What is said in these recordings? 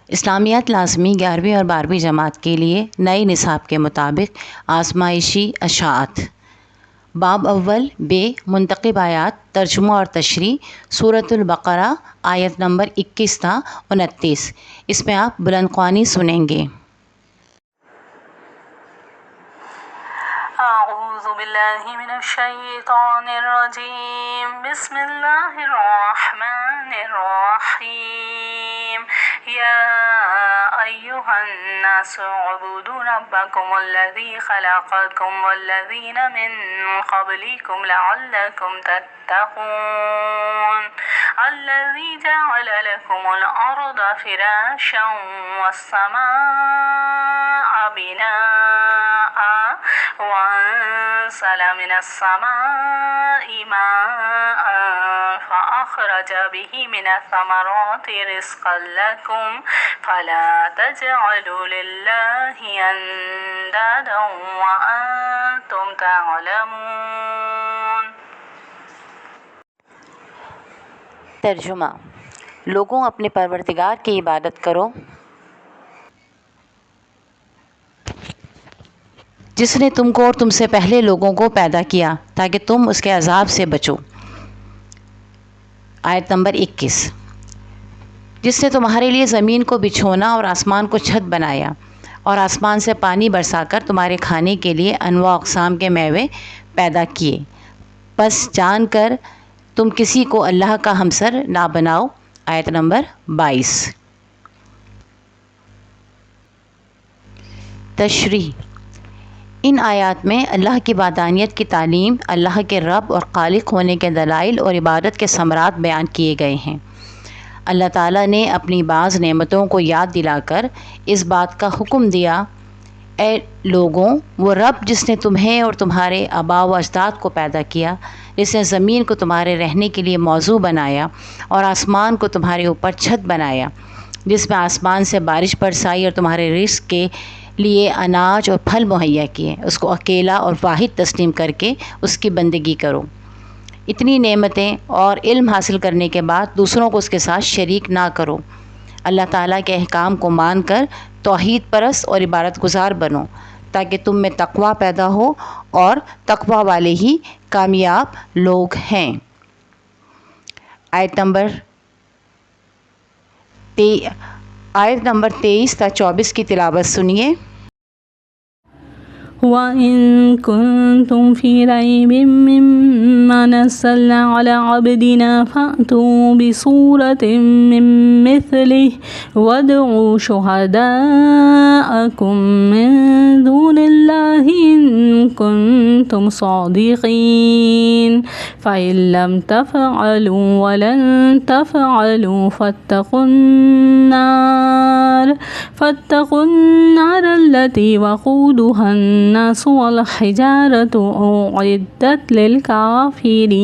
اسلامیات لازمی 11ویں اور 12ویں جماعت کے لیے نئے نصاب کے مطابق آزمائشی اشاعت۔ باب اول بے منتخب آیات ترجمہ اور تشریح۔ سورۃ البقرہ آیت نمبر 21 تا 29۔ اس میں آپ بلند خوانی سنیں گے۔ اعوذ باللہ من الشیطان الرجیم، بسم اللہ الرحمن الرحیم۔ یا ایہا الناس اعبدوا ربکم الذی خلقکم والذین من قبلکم لعلکم تتقون، الذی جعل لکم الارض فراشا والسماء بناء وأنزل من السماء ماء فأخرج به من الثمرات رزقا لكم فلا تجعلوا لله أندادا وأنتم تعلمون۔ ترجمہ۔ لوگوں، اپنے پروردگار کی عبادت کرو جس نے تم کو اور تم سے پہلے لوگوں کو پیدا کیا تاکہ تم اس کے عذاب سے بچو۔ آیت نمبر 21۔ جس نے تمہارے لیے زمین کو بچھونا اور آسمان کو چھت بنایا اور آسمان سے پانی برسا کر تمہارے کھانے کے لیے انواع اقسام کے میوے پیدا کیے، پس جان کر تم کسی کو اللہ کا ہمسر نہ بناؤ۔ آیت نمبر 22۔ تشریح۔ ان آیات میں اللہ کی وحدانیت کی تعلیم، اللہ کے رب اور خالق ہونے کے دلائل اور عبادت کے ثمرات بیان کیے گئے ہیں۔ اللہ تعالیٰ نے اپنی بعض نعمتوں کو یاد دلا کر اس بات کا حکم دیا، اے لوگوں، وہ رب جس نے تمہیں اور تمہارے آباء و اجداد کو پیدا کیا، جس نے زمین کو تمہارے رہنے کے لیے موضوع بنایا اور آسمان کو تمہارے اوپر چھت بنایا، جس میں آسمان سے بارش برسائی اور تمہارے رزق کے لیے اناج اور پھل مہیا کیے، اس کو اکیلا اور واحد تسلیم کر کے اس کی بندگی کرو۔ اتنی نعمتیں اور علم حاصل کرنے کے بعد دوسروں کو اس کے ساتھ شریک نہ کرو۔ اللہ تعالیٰ کے احکام کو مان کر توحید پرست اور عبادت گزار بنو تاکہ تم میں تقویٰ پیدا ہو، اور تقویٰ والے ہی کامیاب لوگ ہیں۔ آیت نمبر 23 تا 24 کی تلاوت سنیے۔ وَإِن كُنتُمْ فِي رَيْبٍ مِّمَّا نَزَّلْنَا عَلَىٰ عَبْدِنَا فَأْتُوا بِسُورَةٍ مِّن مِّثْلِهِ وَادْعُوا شُهَدَاءَكُم مِّن دُونِ اللَّهِ إِن كُنتُمْ صَادِقِينَ فَإِن لَّمْ تَفْعَلُوا وَلَن تَفْعَلُوا فَاتَّقُوا النَّارَ الَّتِي وَقُودُهَا النَّاسُ وَالْحِجَارَةُ أُعِدَّتْ لِلْكَافِرِينَ۔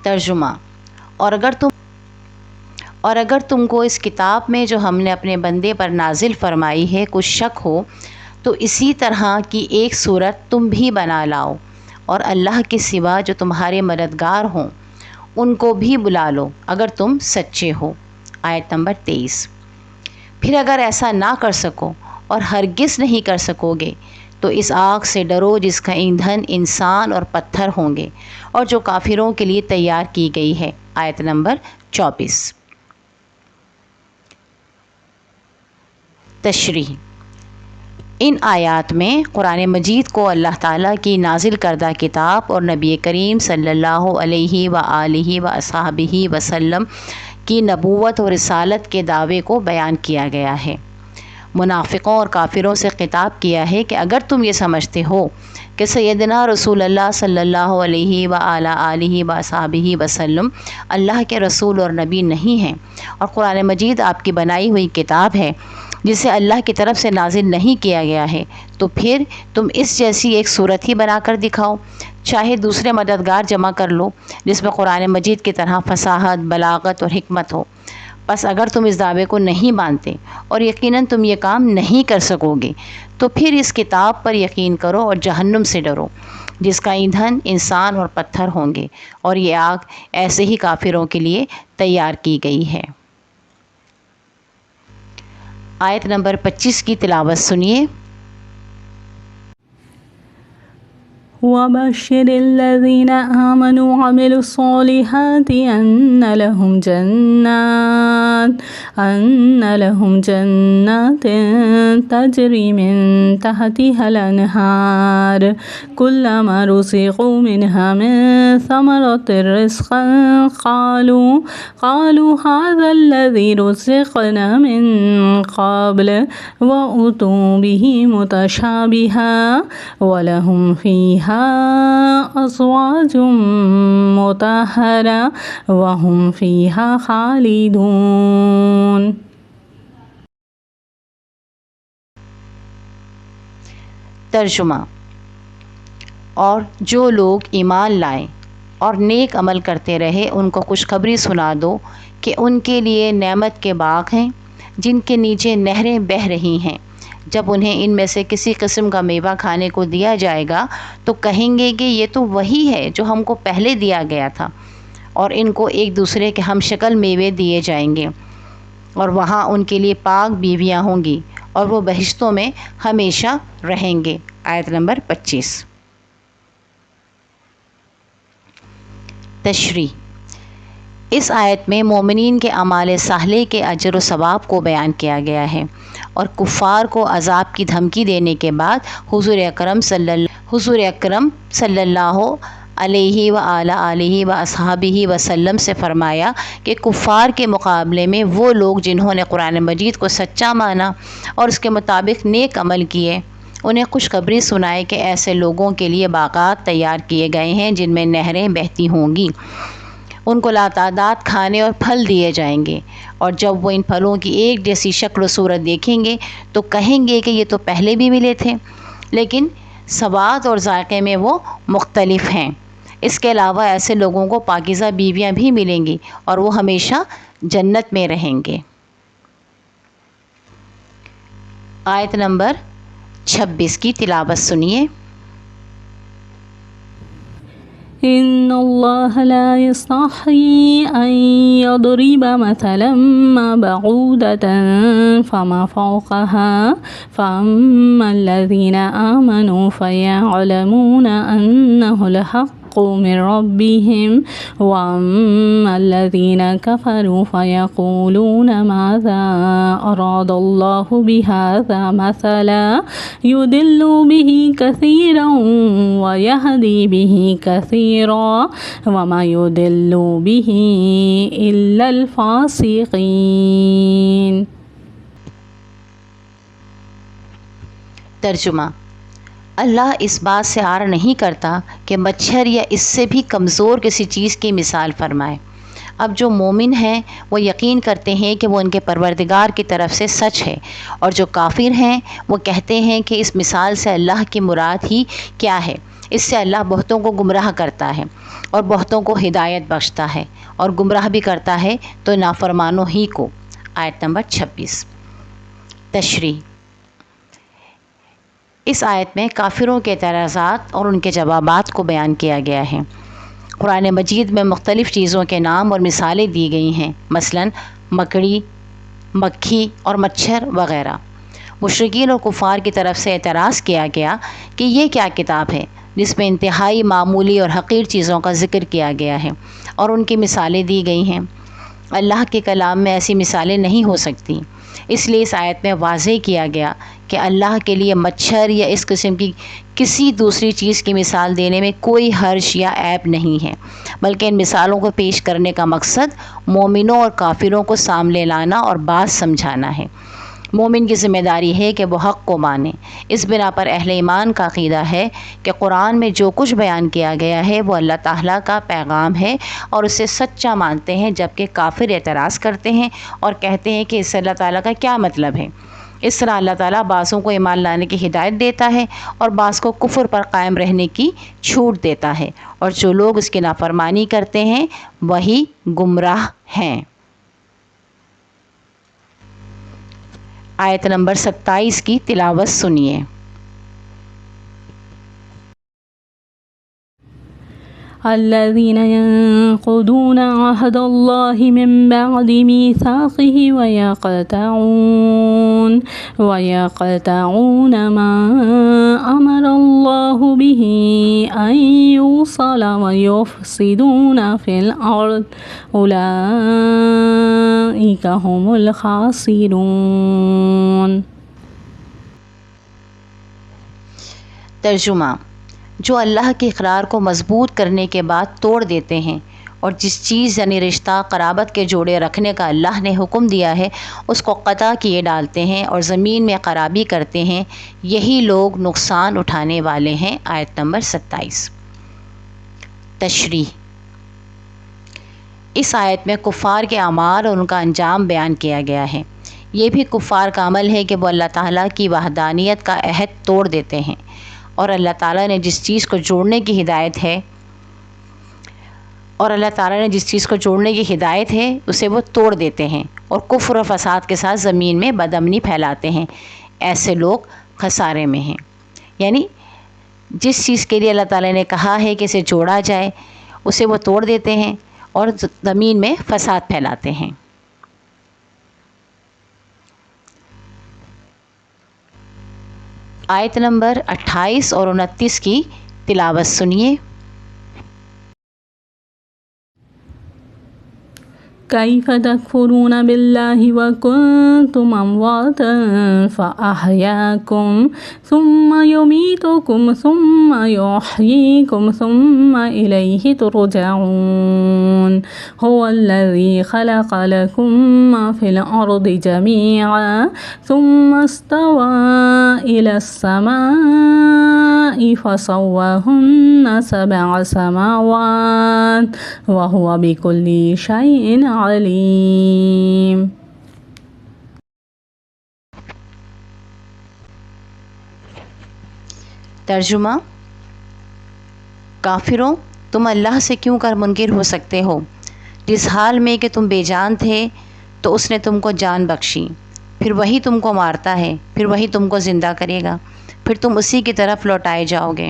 ترجمہ۔ اور اگر تم کو اس کتاب میں جو ہم نے اپنے بندے پر نازل فرمائی ہے کچھ شک ہو تو اسی طرح کی ایک صورت تم بھی بنا لاؤ، اور اللہ کے سوا جو تمہارے مددگار ہوں ان کو بھی بلا لو اگر تم سچے ہو۔ آیت نمبر 23۔ پھر اگر ایسا نہ کر سکو اور ہرگز نہیں کر سکو گے تو اس آگ سے ڈرو جس کا ایندھن انسان اور پتھر ہوں گے اور جو کافروں کے لیے تیار کی گئی ہے۔ آیت نمبر 24۔ تشریح۔ ان آیات میں قرآن مجید کو اللہ تعالیٰ کی نازل کردہ کتاب اور نبی کریم صلی اللہ علیہ وآلہ وصحبہ وسلم کی نبوت اور رسالت کے دعوے کو بیان کیا گیا ہے۔ منافقوں اور کافروں سے خطاب کیا ہے کہ اگر تم یہ سمجھتے ہو کہ سیدنا رسول اللہ صلی اللہ علیہ وآلہ وصحبہ وسلم اللہ کے رسول اور نبی نہیں ہیں اور قرآن مجید آپ کی بنائی ہوئی کتاب ہے جسے اللہ کی طرف سے نازل نہیں کیا گیا ہے، تو پھر تم اس جیسی ایک صورت ہی بنا کر دکھاؤ، چاہے دوسرے مددگار جمع کر لو جس میں قرآن مجید کی طرح فصاحت، بلاغت اور حکمت ہو۔ بس اگر تم اس دعوے کو نہیں مانتے اور یقیناً تم یہ کام نہیں کر سکو گے تو پھر اس کتاب پر یقین کرو اور جہنم سے ڈرو۔ جس کا ایندھن انسان اور پتھر ہوں گے، اور یہ آگ ایسے ہی کافروں کے لیے تیار کی گئی ہے۔ آیت نمبر 25 کی تلاوت سنیے۔ وبشر الذين آمنوا وعملوا الصالحات أن لهم جنات تجري من تحتها الأنهار كلما رزقوا منها من ثمرة رزقا قالوا هذا الذي رزقنا من قبل وأتوا به متشابها ولهم فيها أزواج مطهرة وهم فيها خالدون۔ ترجمہ: اور جو لوگ ایمان لائیں اور نیک عمل کرتے رہے ان کو خوشخبری سنا دو کہ ان کے لیے نعمت کے باغ ہیں جن کے نیچے نہریں بہہ رہی ہیں۔ جب انہیں ان میں سے کسی قسم کا میوہ کھانے کو دیا جائے گا تو کہیں گے کہ یہ تو وہی ہے جو ہم کو پہلے دیا گیا تھا، اور ان کو ایک دوسرے کے ہم شکل میوے دیے جائیں گے، اور وہاں ان کے لیے پاک بیویاں ہوں گی اور وہ بہشتوں میں ہمیشہ رہیں گے۔ آیت نمبر 25۔ تشریح: اس آیت میں مومنین کے اعمال صالحہ کے اجر و ثواب کو بیان کیا گیا ہے، اور کفار کو عذاب کی دھمکی دینے کے بعد حضور اکرم صلی اللہ علیہ وآلہ وصحبہ وسلم سے فرمایا کہ کفار کے مقابلے میں وہ لوگ جنہوں نے قرآن مجید کو سچا مانا اور اس کے مطابق نیک عمل کیے، انہیں خوشخبری سنائے کہ ایسے لوگوں کے لیے باغات تیار کیے گئے ہیں جن میں نہریں بہتی ہوں گی، ان کو لاتعداد کھانے اور پھل دیے جائیں گے، اور جب وہ ان پھلوں کی ایک جیسی شکل و صورت دیکھیں گے تو کہیں گے کہ یہ تو پہلے بھی ملے تھے، لیکن سواد اور ذائقے میں وہ مختلف ہیں۔ اس کے علاوہ ایسے لوگوں کو پاکیزہ بیویاں بھی ملیں گی اور وہ ہمیشہ جنت میں رہیں گے۔ آیت نمبر 26 کی تلاوت سنیے۔ إن الله لا يستحيي أن يضرب مثلا ما بعوضة فما فوقها فأما الذين آمنوا فيعلمون أنه الحق من ربهم وأما الذين كفروا فيقولون ماذا أراد الله بهذا مثلا يضل به كثيرا ويهدي به كثيرا وما يضل به إلا الفاسقين۔ ترجمہ: اللہ اس بات سے عار نہیں کرتا کہ مچھر یا اس سے بھی کمزور کسی چیز کی مثال فرمائے۔ اب جو مومن ہیں وہ یقین کرتے ہیں کہ وہ ان کے پروردگار کی طرف سے سچ ہے، اور جو کافر ہیں وہ کہتے ہیں کہ اس مثال سے اللہ کی مراد ہی کیا ہے۔ اس سے اللہ بہتوں کو گمراہ کرتا ہے اور بہتوں کو ہدایت بخشتا ہے، اور گمراہ بھی کرتا ہے تو نافرمانوں ہی کو۔ آیت نمبر 26۔ تشریح: اس آیت میں کافروں کے اعتراضات اور ان کے جوابات کو بیان کیا گیا ہے۔ قرآن مجید میں مختلف چیزوں کے نام اور مثالیں دی گئی ہیں، مثلاً مکڑی، مکھی اور مچھر وغیرہ۔ مشرکین اور کفار کی طرف سے اعتراض کیا گیا کہ یہ کیا کتاب ہے جس میں انتہائی معمولی اور حقیر چیزوں کا ذکر کیا گیا ہے اور ان کی مثالیں دی گئی ہیں۔ اللہ کے کلام میں ایسی مثالیں نہیں ہو سکتی، اس لیے اس آیت میں واضح کیا گیا کہ اللہ کے لیے مچھر یا اس قسم کی کسی دوسری چیز کی مثال دینے میں کوئی حرج یا عیب نہیں ہے، بلکہ ان مثالوں کو پیش کرنے کا مقصد مومنوں اور کافروں کو سامنے لانا اور بات سمجھانا ہے۔ مومن کی ذمہ داری ہے کہ وہ حق کو مانے۔ اس بنا پر اہل ایمان کا عقیدہ ہے کہ قرآن میں جو کچھ بیان کیا گیا ہے وہ اللہ تعالیٰ کا پیغام ہے اور اسے سچا مانتے ہیں، جبکہ کافر اعتراض کرتے ہیں اور کہتے ہیں کہ اس سے اللہ تعالیٰ کا کیا مطلب ہے۔ اس طرح اللہ تعالیٰ بعضوں کو ایمان لانے کی ہدایت دیتا ہے اور بعض کو کفر پر قائم رہنے کی چھوٹ دیتا ہے، اور جو لوگ اس کی نافرمانی کرتے ہیں وہی گمراہ ہیں۔ آیت نمبر 27 کی تلاوت سنیے۔ الذين ينقضون عهد الله من بعد ميثاقه ويقطعون ما أمر الله به أن يوصل ويفسدون في الأرض أولئك هم الخاسرون۔ ترجمہ: جو اللہ کے اقرار کو مضبوط کرنے کے بعد توڑ دیتے ہیں اور جس چیز یعنی رشتہ قرابت کے جوڑے رکھنے کا اللہ نے حکم دیا ہے اس کو قطع کیے ڈالتے ہیں اور زمین میں خرابی کرتے ہیں، یہی لوگ نقصان اٹھانے والے ہیں۔ آیت نمبر 27۔ تشریح: اس آیت میں کفار کے اعمال اور ان کا انجام بیان کیا گیا ہے۔ یہ بھی کفار کا عمل ہے کہ وہ اللہ تعالیٰ کی وحدانیت کا عہد توڑ دیتے ہیں اور اللہ تعالیٰ نے جس چیز کو جوڑنے کی ہدایت ہے اسے وہ توڑ دیتے ہیں اور کفر و فساد کے ساتھ زمین میں بدامنی پھیلاتے ہیں۔ ایسے لوگ خسارے میں ہیں، یعنی جس چیز کے لیے اللہ تعالیٰ نے کہا ہے کہ اسے جوڑا جائے اسے وہ توڑ دیتے ہیں اور زمین میں فساد پھیلاتے ہیں۔ آیت نمبر 28 اور 29 کی تلاوت سنیے۔ كيف تكفرون بالله وكنتم أمواتا فأحياكم ثم يميتكم ثم يحييكم ثم إليه ترجعون هو الذي خلق لكم ما في الأرض جميعا ثم استوى إلى السماء فسواهن 7 سماوات وهو بكل شيء علیم۔ ترجمہ: کافروں، تم اللہ سے کیوں کر منکر ہو سکتے ہو؟ جس حال میں کہ تم بے جان تھے تو اس نے تم کو جان بخشی، پھر وہی تم کو مارتا ہے، پھر وہی تم کو زندہ کرے گا، پھر تم اسی کی طرف لوٹائے جاؤ گے۔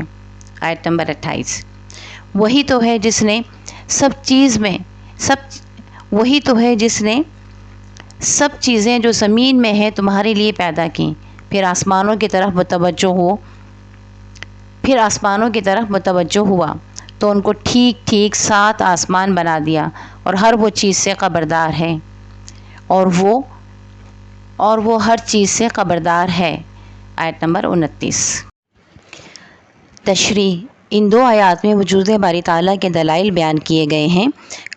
آیت نمبر 28۔ وہی تو ہے جس نے سب چیزیں جو زمین میں ہیں تمہارے لیے پیدا کیں، پھر آسمانوں کی طرف متوجہ ہوا تو ان کو ٹھیک ٹھیک 7 آسمان بنا دیا اور ہر وہ چیز سے خبردار ہے اور وہ ہر چیز سے خبردار ہے۔ آیت نمبر 29۔ تشریح: ان 2 آیات میں وجود باری تعالیٰ کے دلائل بیان کیے گئے ہیں۔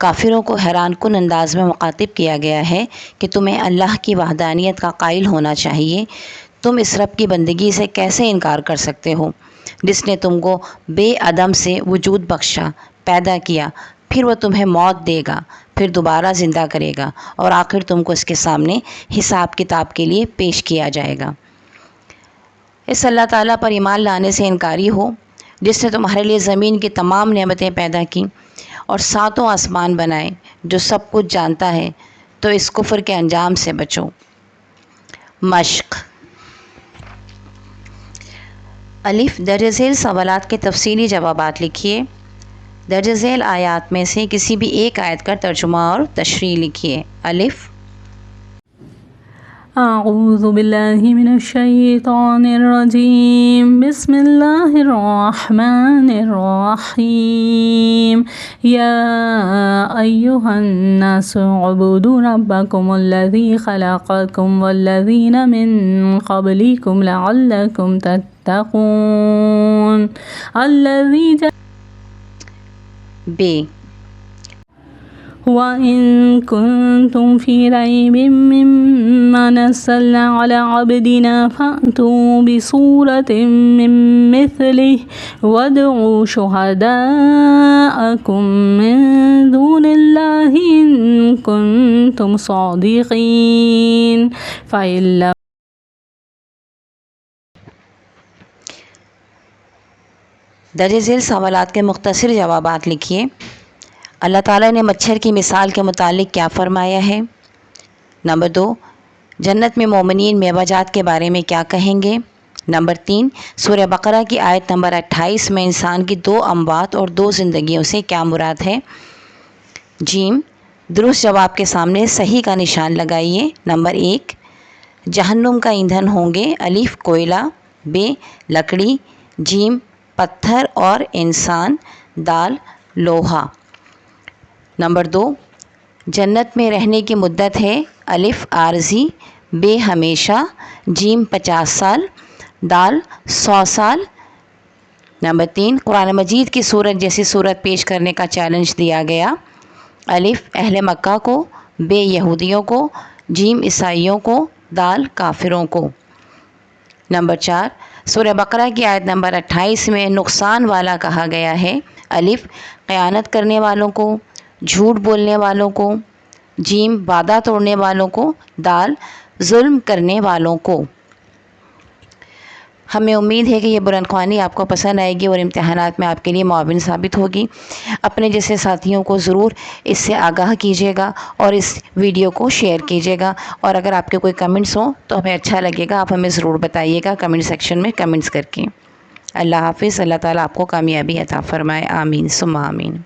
کافروں کو حیران کن انداز میں مخاطب کیا گیا ہے کہ تمہیں اللہ کی وحدانیت کا قائل ہونا چاہیے۔ تم اس رب کی بندگی سے کیسے انکار کر سکتے ہو جس نے تم کو بے عدم سے وجود بخشا، پیدا کیا، پھر وہ تمہیں موت دے گا، پھر دوبارہ زندہ کرے گا اور آخر تم کو اس کے سامنے حساب کتاب کے لیے پیش کیا جائے گا۔ اس اللہ تعالیٰ پر ایمان لانے سے انکاری ہو جس نے تمہارے لیے زمین کی تمام نعمتیں پیدا کیں اور 7 آسمان بنائے، جو سب کچھ جانتا ہے، تو اس کفر کے انجام سے بچو۔ مشق: الف درج ذیل سوالات کے تفصیلی جوابات لکھیے۔ درج ذیل آیات میں سے کسی بھی ایک آیت کا ترجمہ اور تشریح لکھیے۔ الف: اعوذ باللہ من الشیطان الرجیم، بسم اللہ الرحمن الرحیم، یا ایہا الناس اعبدوا ربکم الذی خلقکم والذین من قبلکم لعلکم تتقون الذی ب وَإِن كُنتُمْ فِي رَيْبٍ مِّمَّا نَزَّلْنَا عَلَىٰ عَبْدِنَا فَأْتُوا بِسُورَةٍ مِّن مِّثْلِهِ وَادْعُوا شُهَدَاءَكُم مِّن دُونِ اللَّهِ إِن كُنتُمْ صَادِقِينَ فَإِن لَّمْ درج ذیل سوالات کے مختصر جوابات لکھیے۔ اللہ تعالیٰ نے مچھر کی مثال کے متعلق کیا فرمایا ہے؟ نمبر 2، جنت میں مومنین میوہ جات کے بارے میں کیا کہیں گے؟ نمبر 3 سورہ بقرہ کی آیت نمبر 28 میں انسان کی 2 اموات اور 2 زندگیوں سے کیا مراد ہے؟ جیم، درست جواب کے سامنے صحیح کا نشان لگائیے۔ نمبر 1 جہنم کا ایندھن ہوں گے، الف کوئلہ، ب لکڑی، جیم پتھر اور انسان، دال لوہا۔ نمبر 2 جنت میں رہنے کی مدت ہے، الف عارضی، ب ہمیشہ، جیم 50 سال، دال 100 سال۔ نمبر 3 قرآن مجید کی صورت جیسی صورت پیش کرنے کا چیلنج دیا گیا، الف اہل مکہ کو، ب یہودیوں کو، جیم عیسائیوں کو، دال کافروں کو۔ نمبر 4 سورہ بقرہ کی آیت نمبر 28 میں نقصان والا کہا گیا ہے، الف خیانت کرنے والوں کو، جھوٹ بولنے والوں کو، جیم وعدہ توڑنے والوں کو، دال ظلم کرنے والوں کو۔ ہمیں امید ہے کہ یہ بلند خوانی آپ کو پسند آئے گی اور امتحانات میں آپ کے لیے معاون ثابت ہوگی۔ اپنے جیسے ساتھیوں کو ضرور اس سے آگاہ کیجیے گا اور اس ویڈیو کو شیئر کیجیے گا، اور اگر آپ کے کوئی کمنٹس ہوں تو ہمیں اچھا لگے گا، آپ ہمیں ضرور بتائیے گا کمنٹ سیکشن میں کمنٹس کر کے۔ اللہ حافظ، اللہ تعالیٰ آپ کو کامیابی عطا فرمائے، آمین ثم آمین۔